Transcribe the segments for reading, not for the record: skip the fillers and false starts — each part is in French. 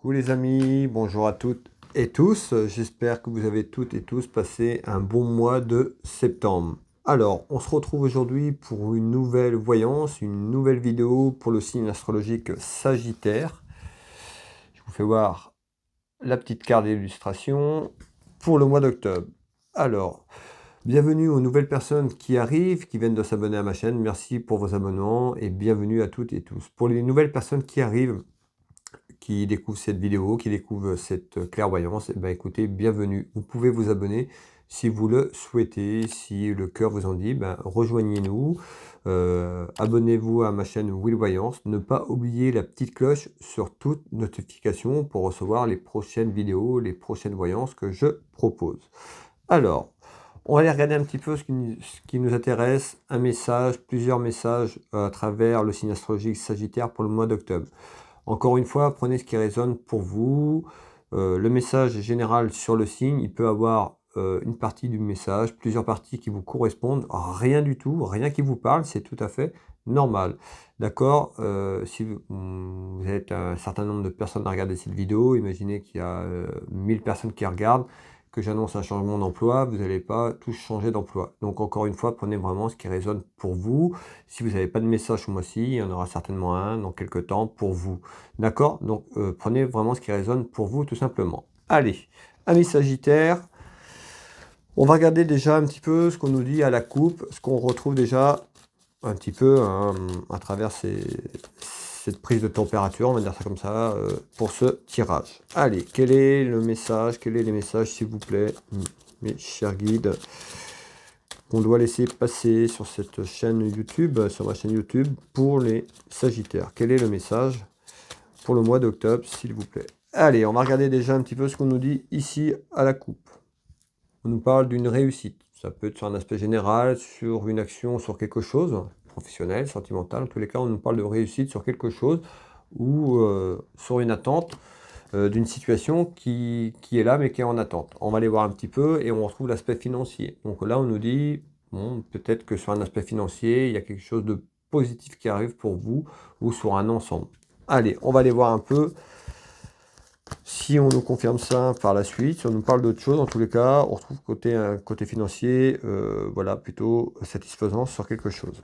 Coucou les amis, bonjour à toutes et tous. J'espère que vous avez toutes et tous passé un bon mois de septembre. Alors, on se retrouve aujourd'hui pour une nouvelle voyance, une nouvelle vidéo pour le signe astrologique Sagittaire. Je vous fais voir la petite carte d'illustration pour le mois d'octobre. Alors, bienvenue aux nouvelles personnes qui arrivent, qui viennent de s'abonner à ma chaîne. Merci pour vos abonnements et bienvenue à toutes et tous. Pour les nouvelles personnes qui arrivent, qui découvrent cette vidéo, qui découvrent cette clairvoyance, eh ben écoutez, bienvenue. Vous pouvez vous abonner si vous le souhaitez, si le cœur vous en dit, ben, rejoignez-nous, abonnez-vous à ma chaîne Will Voyance, ne pas oublier la petite cloche sur toute notification pour recevoir les prochaines vidéos, les prochaines voyances que je propose. Alors, on va aller regarder un petit peu ce qui nous intéresse, un message, plusieurs messages à travers le signe astrologique Sagittaire pour le mois d'octobre. Encore une fois, prenez ce qui résonne pour vous. Le message général sur le signe, il peut avoir une partie du message, plusieurs parties qui vous correspondent, rien du tout, rien qui vous parle, c'est tout à fait normal. D'accord. Si vous êtes un certain nombre de personnes à regarder cette vidéo, imaginez qu'il y a 1000 personnes qui regardent, que j'annonce un changement d'emploi, vous n'allez pas tous changer d'emploi. Donc encore une fois, prenez vraiment ce qui résonne pour vous. Si vous n'avez pas de message ce mois-ci, il y en aura certainement un dans quelques temps pour vous. D'accord? Donc prenez vraiment ce qui résonne pour vous tout simplement. Allez, amis Sagittaire, on va regarder déjà un petit peu ce qu'on nous dit à la coupe, ce qu'on retrouve déjà un petit peu hein, à travers cette prise de température, on va dire ça comme ça, pour ce tirage. Allez, quel est le message? Quels sont les messages, s'il vous plaît, mes chers guides, qu'on doit laisser passer sur cette chaîne YouTube, sur ma chaîne YouTube, pour les Sagittaires? Quel est le message pour le mois d'octobre, s'il vous plaît? Allez, on va regarder déjà un petit peu ce qu'on nous dit ici à la coupe. On nous parle d'une réussite. Ça peut être sur un aspect général, sur une action, sur quelque chose, professionnel, sentimental. En tous les cas, on nous parle de réussite sur quelque chose ou sur une attente d'une situation qui est là, mais qui est en attente. On va aller voir un petit peu et on retrouve l'aspect financier. Donc là, on nous dit, bon, peut-être que sur un aspect financier, il y a quelque chose de positif qui arrive pour vous ou sur un ensemble. Allez, on va aller voir un peu si on nous confirme ça par la suite, si on nous parle d'autre chose. En tous les cas, on retrouve côté financier, voilà, plutôt satisfaisant sur quelque chose.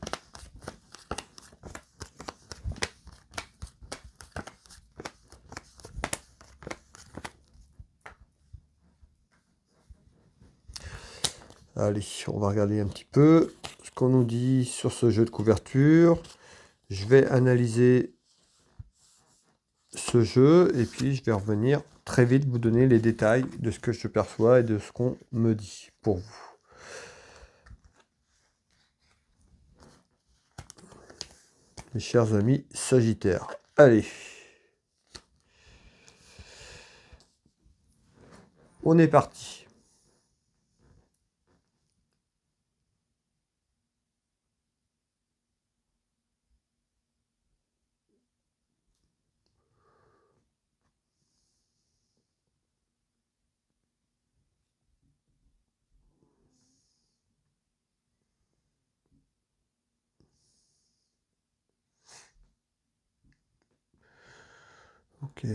Allez, on va regarder un petit peu ce qu'on nous dit sur ce jeu de couverture. Je vais analyser ce jeu et puis je vais revenir très vite vous donner les détails de ce que je perçois et de ce qu'on me dit pour vous. Mes chers amis Sagittaires. Allez. On est parti. Ok.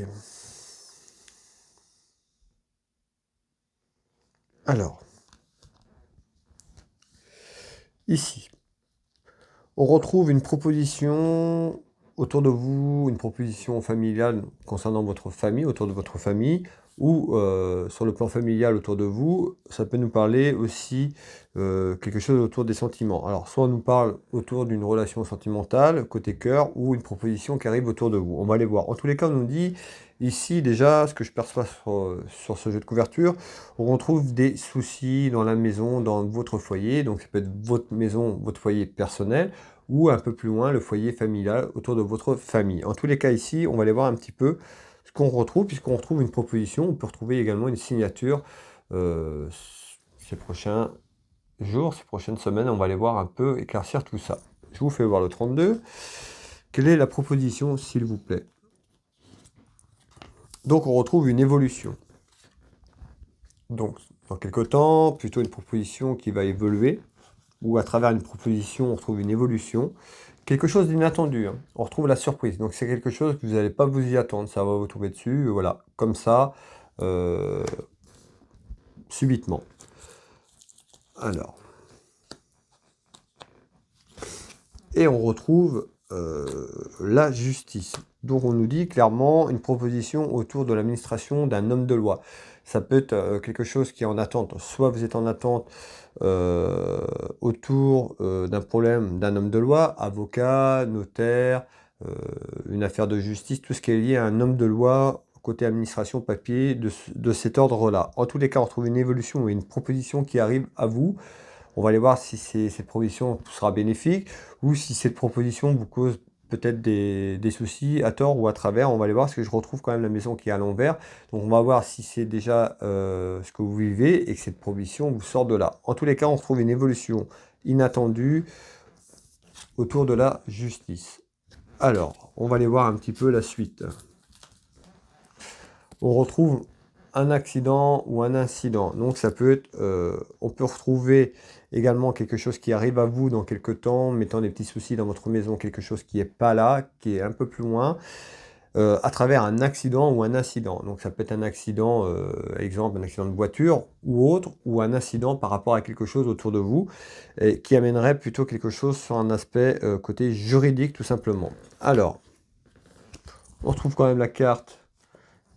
Alors, ici, on retrouve une proposition autour de vous, une proposition familiale concernant votre famille, autour de votre famille, ou sur le plan familial autour de vous, ça peut nous parler aussi quelque chose autour des sentiments. Alors, soit on nous parle autour d'une relation sentimentale, côté cœur, ou une proposition qui arrive autour de vous. On va aller voir. En tous les cas, on nous dit, ici déjà, ce que je perçois sur ce jeu de couverture, on retrouve des soucis dans la maison, dans votre foyer, donc ça peut être votre maison, votre foyer personnel, ou un peu plus loin, le foyer familial autour de votre famille. En tous les cas, ici, on va aller voir un petit peu ce qu'on retrouve, puisqu'on retrouve une proposition, on peut retrouver également une signature ces prochains jours, ces prochaines semaines, on va aller voir un peu éclaircir tout ça. Je vous fais voir le 32. Quelle est la proposition, s'il vous plaît? Donc, on retrouve une évolution. Donc, dans quelques temps, plutôt une proposition qui va évoluer, ou à travers une proposition, on retrouve une évolution quelque chose d'inattendu, hein. On retrouve la surprise. Donc c'est quelque chose que vous n'allez pas vous y attendre. Ça va vous tomber dessus, voilà, comme ça, euh, subitement. Alors, et on retrouve la justice. Donc on nous dit clairement une proposition autour de l'administration d'un homme de loi. Ça peut être quelque chose qui est en attente. Soit vous êtes en attente autour d'un problème d'un homme de loi, avocat, notaire, euh, une affaire de justice, tout ce qui est lié à un homme de loi côté administration, papier, de cet ordre-là. En tous les cas, on retrouve une évolution ou une proposition qui arrive à vous. On va aller voir si cette proposition sera bénéfique ou si cette proposition vous cause peut-être des soucis à tort ou à travers. On va aller voir parce que je retrouve quand même la maison qui est à l'envers. Donc on va voir si c'est déjà ce que vous vivez et que cette proposition vous sort de là. En tous les cas, on retrouve une évolution inattendue autour de la justice. Alors, on va aller voir un petit peu la suite. On retrouve un accident ou un incident. Donc ça peut être, on peut retrouver également quelque chose qui arrive à vous dans quelques temps, mettant des petits soucis dans votre maison, quelque chose qui n'est pas là, qui est un peu plus loin, à travers un accident ou un incident. Donc ça peut être un accident, exemple un accident de voiture ou autre, ou un incident par rapport à quelque chose autour de vous, et qui amènerait plutôt quelque chose sur un aspect côté juridique tout simplement. Alors, on retrouve quand même la carte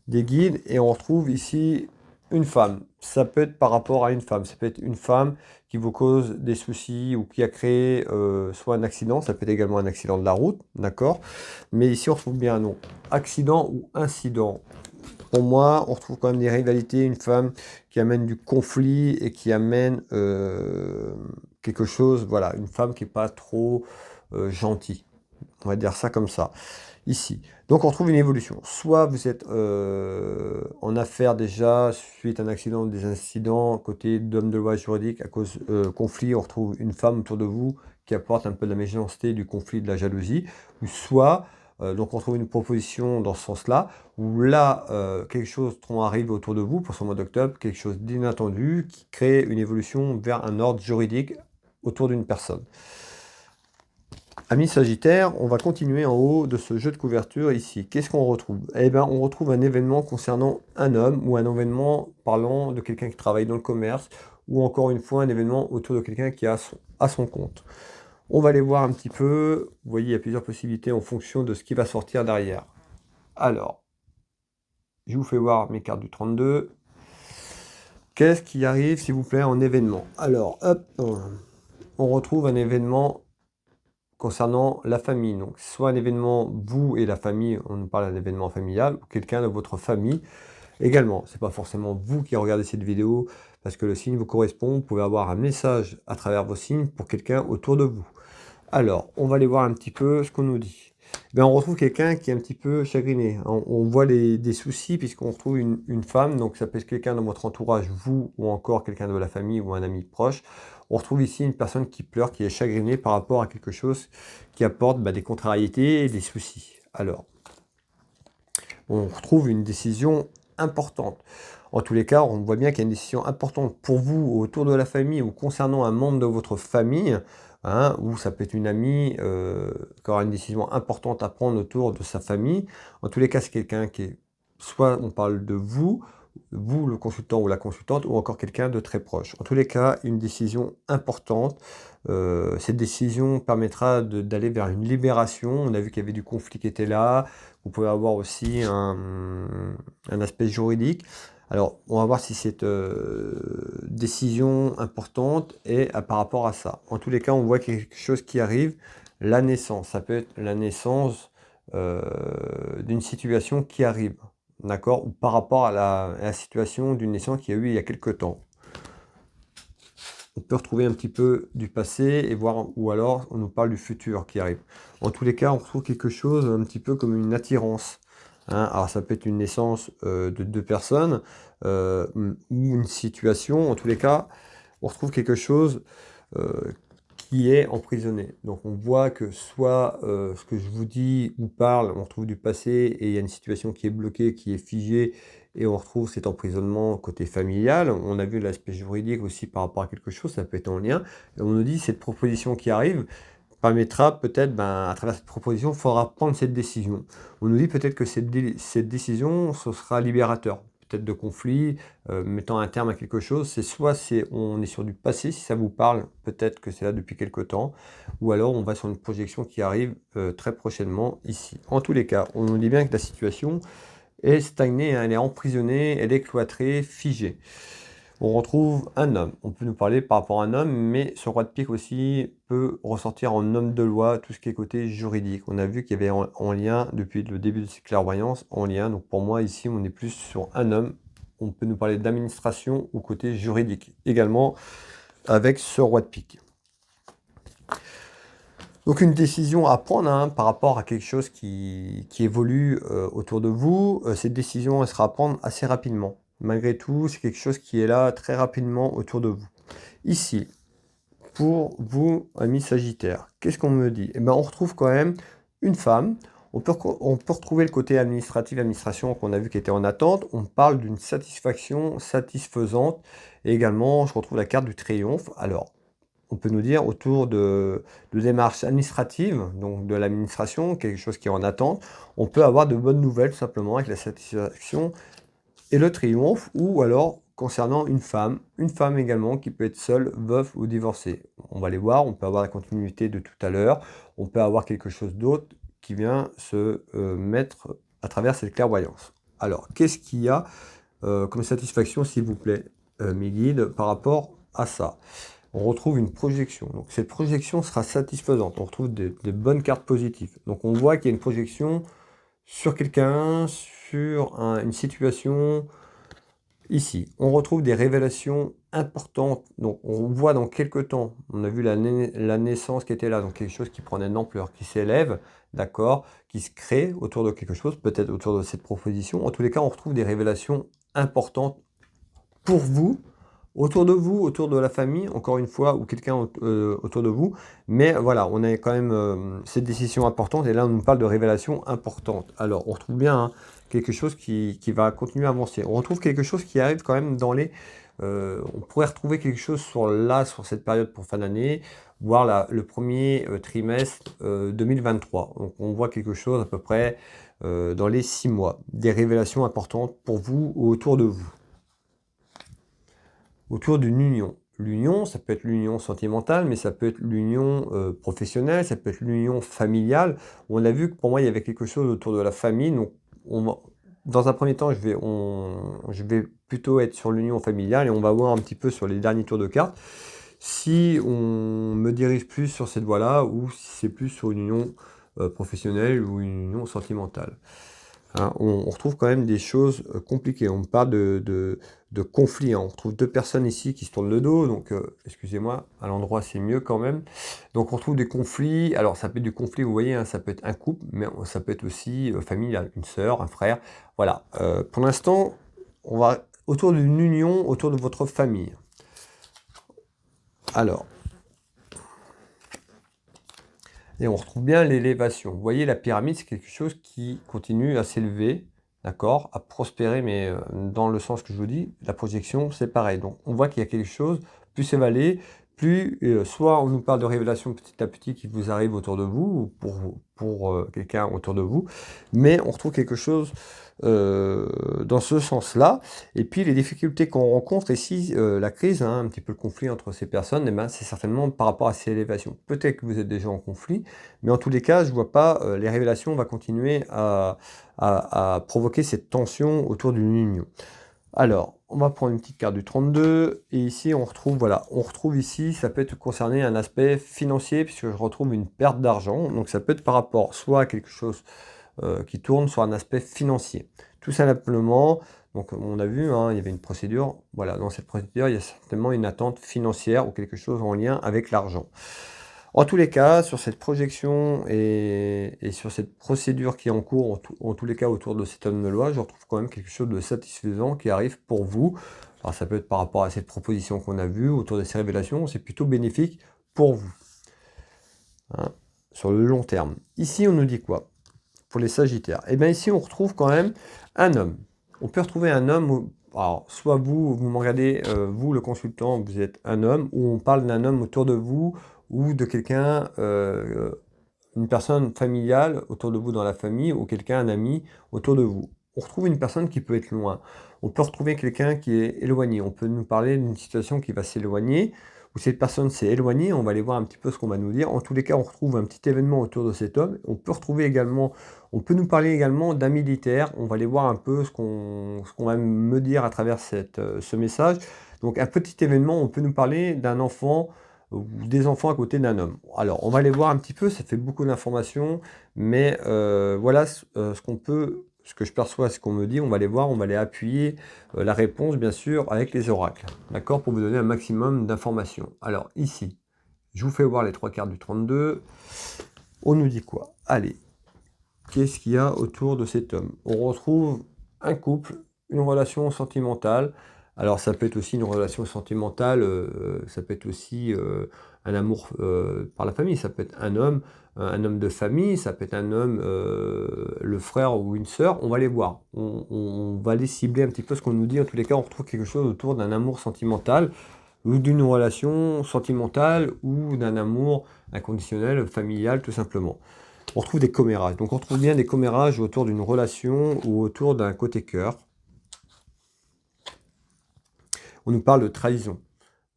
des guides et on retrouve ici une femme. Ça peut être par rapport à une femme. Ça peut être une femme qui vous cause des soucis ou qui a créé soit un accident. Ça peut être également un accident de la route, d'accord. Mais ici on retrouve bien un nom. Accident ou incident. Pour moi, on retrouve quand même des rivalités. Une femme qui amène du conflit et qui amène quelque chose. Voilà, une femme qui n'est pas trop gentille. On va dire ça comme ça. Ici. Donc on retrouve une évolution. Soit vous êtes en affaires déjà, suite à un accident ou des incidents, côté d'homme de loi juridique, à cause conflit, on retrouve une femme autour de vous qui apporte un peu de la méchanceté, du conflit, de la jalousie. Ou soit, donc on trouve une proposition dans ce sens-là, où là, quelque chose arrive autour de vous pour ce mois d'octobre, quelque chose d'inattendu qui crée une évolution vers un ordre juridique autour d'une personne. Amis Sagittaire, on va continuer en haut de ce jeu de couverture ici. Qu'est-ce qu'on retrouve? Eh bien, on retrouve un événement concernant un homme ou un événement parlant de quelqu'un qui travaille dans le commerce ou encore une fois un événement autour de quelqu'un qui a à son compte. On va aller voir un petit peu. Vous voyez, il y a plusieurs possibilités en fonction de ce qui va sortir derrière. Alors, je vous fais voir mes cartes du 32. Qu'est-ce qui arrive, s'il vous plaît, en événement? Alors, hop, on retrouve un événement concernant la famille. Donc, soit un événement, vous et la famille, on nous parle d'un événement familial, ou quelqu'un de votre famille également. C'est pas forcément vous qui regardez cette vidéo, parce que le signe vous correspond. Vous pouvez avoir un message à travers vos signes pour quelqu'un autour de vous. Alors, on va aller voir un petit peu ce qu'on nous dit. Ben, on retrouve quelqu'un qui est un petit peu chagriné. On voit des soucis puisqu'on retrouve une femme, donc ça peut être quelqu'un dans votre entourage, vous ou encore quelqu'un de la famille ou un ami proche. On retrouve ici une personne qui pleure, qui est chagrinée par rapport à quelque chose qui apporte des contrariétés et des soucis. Alors, on retrouve une décision importante. En tous les cas, on voit bien qu'il y a une décision importante pour vous autour de la famille ou concernant un membre de votre famille, hein, ou ça peut être une amie qui aura une décision importante à prendre autour de sa famille. En tous les cas, c'est quelqu'un qui est, soit on parle de vous le consultant ou la consultante, ou encore quelqu'un de très proche. En tous les cas, une décision importante. Cette décision permettra d'aller vers une libération. On a vu qu'il y avait du conflit qui était là. Vous pouvez avoir aussi un aspect juridique. Alors, on va voir si cette décision importante est par rapport à ça. En tous les cas, on voit quelque chose qui arrive. La naissance, ça peut être la naissance d'une situation qui arrive. D'accord? Ou par rapport à la situation d'une naissance qu'il y a eu il y a quelque temps. On peut retrouver un petit peu du passé et voir, ou alors on nous parle du futur qui arrive. En tous les cas, on retrouve quelque chose un petit peu comme une attirance. Hein. Alors ça peut être une naissance de deux personnes ou une situation. En tous les cas, on retrouve quelque chose qui est emprisonné. Donc on voit que soit ce que je vous dis ou parle, on retrouve du passé et il y a une situation qui est bloquée, qui est figée, et on retrouve cet emprisonnement côté familial. On a vu l'aspect juridique aussi par rapport à quelque chose, ça peut être en lien. Et on nous dit cette proposition qui arrive permettra peut-être, à travers cette proposition, il faudra prendre cette décision. On nous dit peut-être que cette décision, ce sera libérateur, peut-être de conflit, mettant un terme à quelque chose. C'est soit on est sur du passé, si ça vous parle, peut-être que c'est là depuis quelque temps, ou alors on va sur une projection qui arrive très prochainement ici. En tous les cas, on nous dit bien que la situation est stagnée, hein, elle est emprisonnée, elle est cloîtrée, figée. On retrouve un homme. On peut nous parler par rapport à un homme, mais ce roi de pique aussi peut ressortir en homme de loi, tout ce qui est côté juridique. On a vu qu'il y avait en lien, depuis le début de ces clairvoyances, en lien. Donc pour moi, ici, on est plus sur un homme. On peut nous parler d'administration ou côté juridique. Également, avec ce roi de pique. Donc une décision à prendre, hein, par rapport à quelque chose qui évolue autour de vous. Cette décision, elle sera à prendre assez rapidement. Malgré tout, c'est quelque chose qui est là très rapidement autour de vous. Ici, pour vous, amis Sagittaires, qu'est-ce qu'on me dit? On retrouve quand même une femme. On peut retrouver le côté administratif, administration qu'on a vu qui était en attente. On parle d'une satisfaction satisfaisante. Et également, je retrouve la carte du triomphe. Alors, on peut nous dire autour de démarches administratives, donc de l'administration, quelque chose qui est en attente. On peut avoir de bonnes nouvelles tout simplement avec la satisfaction et le triomphe, ou alors concernant une femme également qui peut être seule, veuve ou divorcée. On va les voir, on peut avoir la continuité de tout à l'heure, on peut avoir quelque chose d'autre qui vient se mettre à travers cette clairvoyance. Alors, qu'est-ce qu'il y a comme satisfaction, s'il vous plaît, mes guides, par rapport à ça? On retrouve une projection. Donc cette projection sera satisfaisante. On retrouve des bonnes cartes positives. Donc on voit qu'il y a une projection sur quelqu'un, sur une situation. Ici, on retrouve des révélations importantes. Donc on voit dans quelques temps, on a vu la naissance qui était là, donc quelque chose qui prenait une ampleur, qui s'élève, d'accord, qui se crée autour de quelque chose, peut-être autour de cette proposition. En tous les cas, on retrouve des révélations importantes pour vous, autour de la famille, encore une fois, ou quelqu'un autour de vous. Mais voilà, on a quand même cette décision importante, et là on nous parle de révélation importante. Alors, on retrouve bien, hein, quelque chose qui va continuer à avancer. On retrouve quelque chose qui arrive quand même dans les... on pourrait retrouver quelque chose sur cette période pour fin d'année, voire le premier trimestre 2023. Donc on voit quelque chose à peu près dans les 6 mois. Des révélations importantes pour vous ou autour de vous. Autour d'une union. L'union, ça peut être l'union sentimentale, mais ça peut être l'union professionnelle, ça peut être l'union familiale. On a vu que pour moi, il y avait quelque chose autour de la famille. Donc, dans un premier temps, je vais plutôt être sur l'union familiale, et on va voir un petit peu sur les derniers tours de cartes si on me dirige plus sur cette voie-là, ou si c'est plus sur une union professionnelle ou une union sentimentale. Hein, on retrouve quand même des choses compliquées. On parle de conflits, hein. On retrouve 2 personnes ici qui se tournent le dos, donc excusez-moi, à l'endroit c'est mieux quand même. Donc on retrouve des conflits. Alors ça peut être du conflit, vous voyez, hein, ça peut être un couple, mais ça peut être aussi familial, une sœur, un frère. Voilà. Pour l'instant, on va autour d'une union, autour de votre famille. Alors, et on retrouve bien l'élévation. Vous voyez, la pyramide, c'est quelque chose qui continue à s'élever, d'accord, à prospérer, mais dans le sens que je vous dis, la projection, c'est pareil. Donc, on voit qu'il y a quelque chose, plus c'est évalé, plus soit on nous parle de révélations petit à petit qui vous arrivent autour de vous, ou pour quelqu'un autour de vous, mais on retrouve quelque chose dans ce sens-là. Et puis les difficultés qu'on rencontre ici, la crise, hein, un petit peu le conflit entre ces personnes, c'est certainement par rapport à ces élévations. Peut-être que vous êtes déjà en conflit, mais en tous les cas, je ne vois pas les révélations vont continuer à provoquer cette tension autour d'une union. Alors, on va prendre une petite carte du 32, et ici on retrouve, voilà, on retrouve ici, ça peut être concerné un aspect financier, puisque je retrouve une perte d'argent. Donc ça peut être par rapport soit à quelque chose qui tourne sur un aspect financier. Tout simplement, donc on a vu, hein, il y avait une procédure, voilà, dans cette procédure, il y a certainement une attente financière ou quelque chose en lien avec l'argent. En tous les cas, sur cette projection et sur cette procédure qui est en cours, en tous les cas autour de cet homme de loi, je retrouve quand même quelque chose de satisfaisant qui arrive pour vous. Alors ça peut être par rapport à cette proposition qu'on a vue, autour de ces révélations, c'est plutôt bénéfique pour vous, hein, sur le long terme. Ici, on nous dit quoi pour les Sagittaires? Et bien ici, on retrouve quand même un homme. On peut retrouver un homme, alors soit vous me regardez, vous le consultant, vous êtes un homme, ou on parle d'un homme autour de vous, ou de quelqu'un, une personne familiale autour de vous dans la famille ou quelqu'un, un ami autour de vous. On retrouve une personne qui peut être loin. On peut retrouver quelqu'un qui est éloigné. On peut nous parler d'une situation qui va s'éloigner, où cette personne s'est éloignée. On va aller voir un petit peu ce qu'on va nous dire. En tous les cas, on retrouve un petit événement autour de cet homme. On peut retrouver également, on peut nous parler également d'un militaire. On va aller voir un peu ce qu'on va me dire à travers ce message. Donc un petit événement, on peut nous parler d'un enfant ou des enfants à côté d'un homme. Alors, on va aller voir un petit peu, ça fait beaucoup d'informations, mais voilà ce que je perçois, ce qu'on me dit, on va aller voir, on va aller appuyer la réponse, bien sûr, avec les oracles, d'accord, pour vous donner un maximum d'informations. Alors, ici, je vous fais voir les 3 cartes du 32. On nous dit quoi? Allez, qu'est-ce qu'il y a autour de cet homme? On retrouve un couple, une relation sentimentale. Alors ça peut être aussi une relation sentimentale, ça peut être aussi un amour par la famille, ça peut être un homme de famille, ça peut être un homme, le frère ou une sœur, on va les voir. On va aller cibler un petit peu ce qu'on nous dit. En tous les cas, on retrouve quelque chose autour d'un amour sentimental ou d'une relation sentimentale ou d'un amour inconditionnel, familial, tout simplement. On retrouve des commérages. Donc on retrouve bien des commérages autour d'une relation ou autour d'un côté cœur. On nous parle de trahison.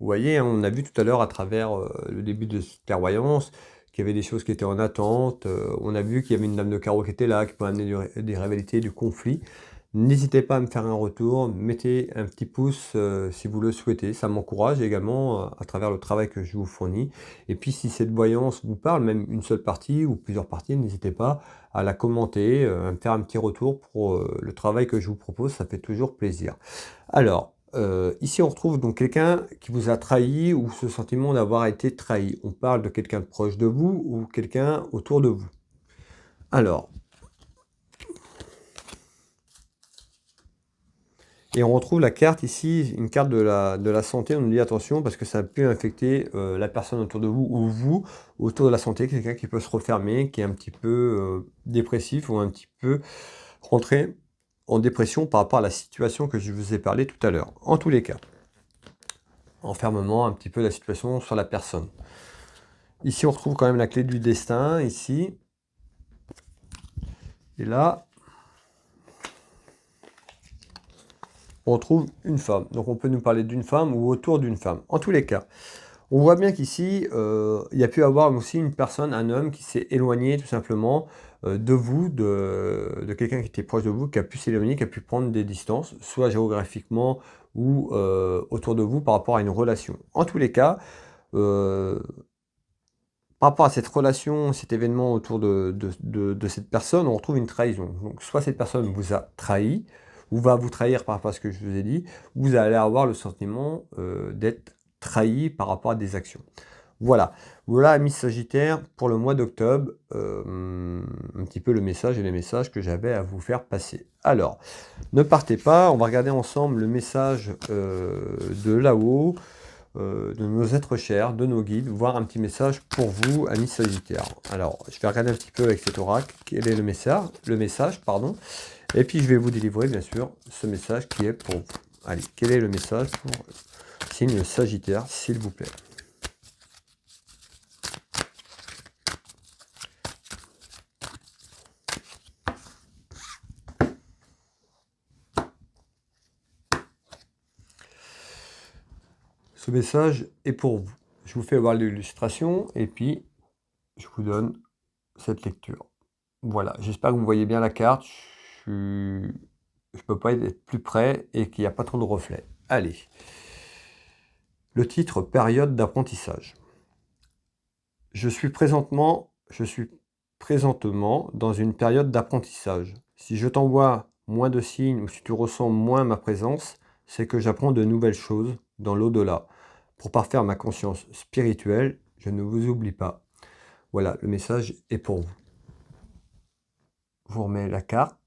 Vous voyez, hein, on a vu tout à l'heure à travers le début de cette clairvoyance qu'il y avait des choses qui étaient en attente. On a vu qu'il y avait une dame de carreau qui était là, qui peut amener des rivalités, du conflit. N'hésitez pas à me faire un retour, mettez un petit pouce si vous le souhaitez, ça m'encourage également à travers le travail que je vous fournis. Et puis si cette voyance vous parle, même une seule partie ou plusieurs parties, n'hésitez pas à la commenter, à me faire un petit retour pour le travail que je vous propose, ça fait toujours plaisir. Alors, ici on retrouve donc quelqu'un qui vous a trahi ou ce sentiment d'avoir été trahi. On parle de quelqu'un de proche de vous ou quelqu'un autour de vous. Alors, et on retrouve la carte ici, une carte de la santé. On nous dit attention parce que ça peut infecter la personne autour de vous ou vous autour de la santé. Quelqu'un qui peut se refermer, qui est un petit peu dépressif ou un petit peu rentré en dépression par rapport à la situation que je vous ai parlé tout à l'heure. En tous les cas, enfermement un petit peu de la situation sur la personne. Ici, on retrouve quand même la clé du destin, ici. Et là, on retrouve une femme. Donc on peut nous parler d'une femme ou autour d'une femme. En tous les cas, on voit bien qu'ici, il y a pu avoir aussi une personne, un homme qui s'est éloigné tout simplement de vous, de quelqu'un qui était proche de vous, qui a pu s'éloigner, qui a pu prendre des distances, soit géographiquement ou autour de vous par rapport à une relation. En tous les cas, par rapport à cette relation, cet événement autour de cette personne, on retrouve une trahison. Donc soit cette personne vous a trahi, ou va vous trahir par rapport à ce que je vous ai dit, ou vous allez avoir le sentiment d'être trahi par rapport à des actions. Voilà, voilà Amis Sagittaire pour le mois d'octobre, un petit peu le message et les messages que j'avais à vous faire passer. Alors, ne partez pas, on va regarder ensemble le message de là-haut, de nos êtres chers, de nos guides, voir un petit message pour vous, Amis Sagittaire. Alors, je vais regarder un petit peu avec cet oracle, quel est le message, pardon, et puis je vais vous délivrer, bien sûr, ce message qui est pour vous. Allez, quel est le message pour signe Sagittaire, s'il vous plaît? Ce message est pour vous. Je vous fais voir l'illustration et puis je vous donne cette lecture. Voilà, j'espère que vous voyez bien la carte. Je ne peux pas être plus près et qu'il n'y a pas trop de reflets. Allez. Le titre, période d'apprentissage. Je suis présentement dans une période d'apprentissage. Si je t'envoie moins de signes ou si tu ressens moins ma présence, c'est que j'apprends de nouvelles choses dans l'au-delà. Pour parfaire ma conscience spirituelle, je ne vous oublie pas. Voilà, le message est pour vous. Je vous remets la carte.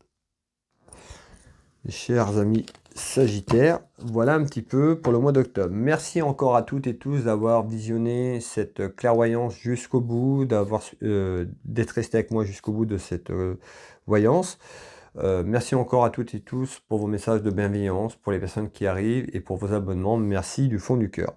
Mes chers amis Sagittaire, voilà un petit peu pour le mois d'octobre. Merci encore à toutes et tous d'avoir visionné cette clairvoyance jusqu'au bout, d'être resté avec moi jusqu'au bout de cette voyance. Merci encore à toutes et tous pour vos messages de bienveillance, pour les personnes qui arrivent et pour vos abonnements. Merci du fond du cœur.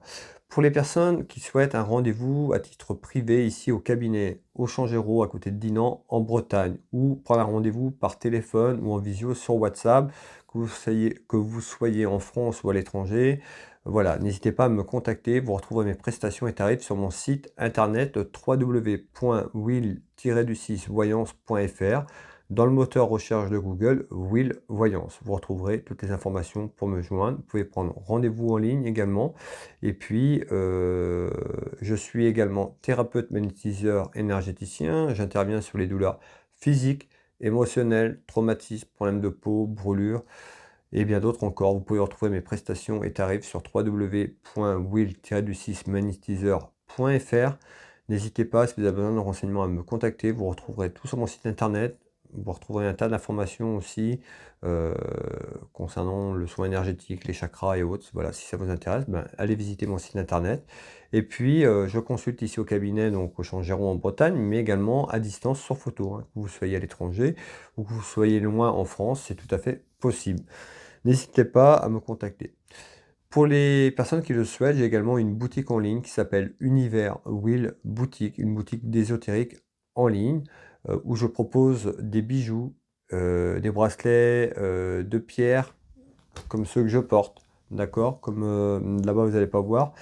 Pour les personnes qui souhaitent un rendez-vous à titre privé ici au cabinet Auchan-Géraud à côté de Dinan en Bretagne, ou prendre un rendez-vous par téléphone ou en visio sur WhatsApp, que vous soyez en France ou à l'étranger, voilà, n'hésitez pas à me contacter. Vous retrouverez mes prestations et tarifs sur mon site internet www.will-voyance.fr. Dans le moteur recherche de Google, Will Voyance. Vous retrouverez toutes les informations pour me joindre. Vous pouvez prendre rendez-vous en ligne également. Et puis, je suis également thérapeute magnétiseur énergéticien. J'interviens sur les douleurs physiques, émotionnelles, traumatismes, problèmes de peau, brûlures et bien d'autres encore. Vous pouvez retrouver mes prestations et tarifs sur www.will-magnétiseur.fr. N'hésitez pas, si vous avez besoin de renseignements, à me contacter. Vous retrouverez tout sur mon site internet. Vous retrouverez un tas d'informations aussi concernant le soin énergétique, les chakras et autres. Voilà, si ça vous intéresse, allez visiter mon site internet. Et puis, je consulte ici au cabinet, donc au Auchan-Géraud en Bretagne, mais également à distance sur photo, hein. Que vous soyez à l'étranger ou que vous soyez loin en France, c'est tout à fait possible. N'hésitez pas à me contacter. Pour les personnes qui le souhaitent, j'ai également une boutique en ligne qui s'appelle Univers Will Boutique, une boutique d'ésotérique en ligne où je propose des bijoux, des bracelets de pierre comme ceux que je porte, d'accord? Comme là-bas vous n'allez pas voir,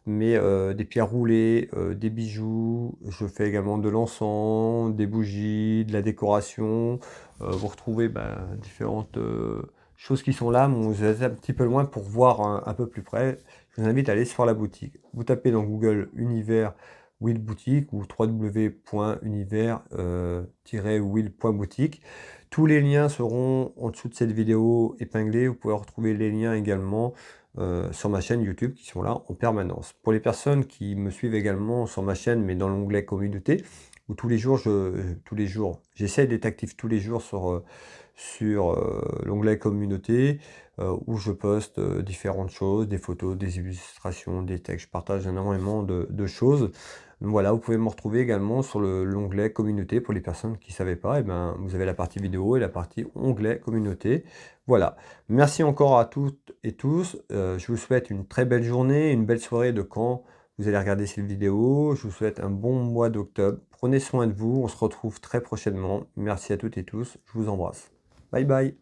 mais des pierres roulées, des bijoux. Je fais également de l'encens, des bougies, de la décoration. Vous retrouvez différentes choses qui sont là, mais vous êtes un petit peu loin pour voir un peu plus près. Je vous invite à aller sur la boutique. Vous tapez dans Google Univers Will Boutique ou www.univers-will.boutique. Tous les liens seront en dessous de cette vidéo épinglés. Vous pouvez retrouver les liens également sur ma chaîne YouTube qui sont là en permanence. Pour les personnes qui me suivent également sur ma chaîne, mais dans l'onglet communauté, où tous les jours, j'essaie d'être actif tous les jours sur l'onglet communauté, où je poste différentes choses, des photos, des illustrations, des textes. Je partage énormément de choses. Donc voilà, vous pouvez me retrouver également sur l'onglet communauté. Pour les personnes qui ne savaient pas, vous avez la partie vidéo et la partie onglet communauté. Voilà. Merci encore à toutes et tous. Je vous souhaite une très belle journée, une belle soirée de quand vous allez regarder cette vidéo. Je vous souhaite un bon mois d'octobre. Prenez soin de vous. On se retrouve très prochainement. Merci à toutes et tous. Je vous embrasse. Bye bye.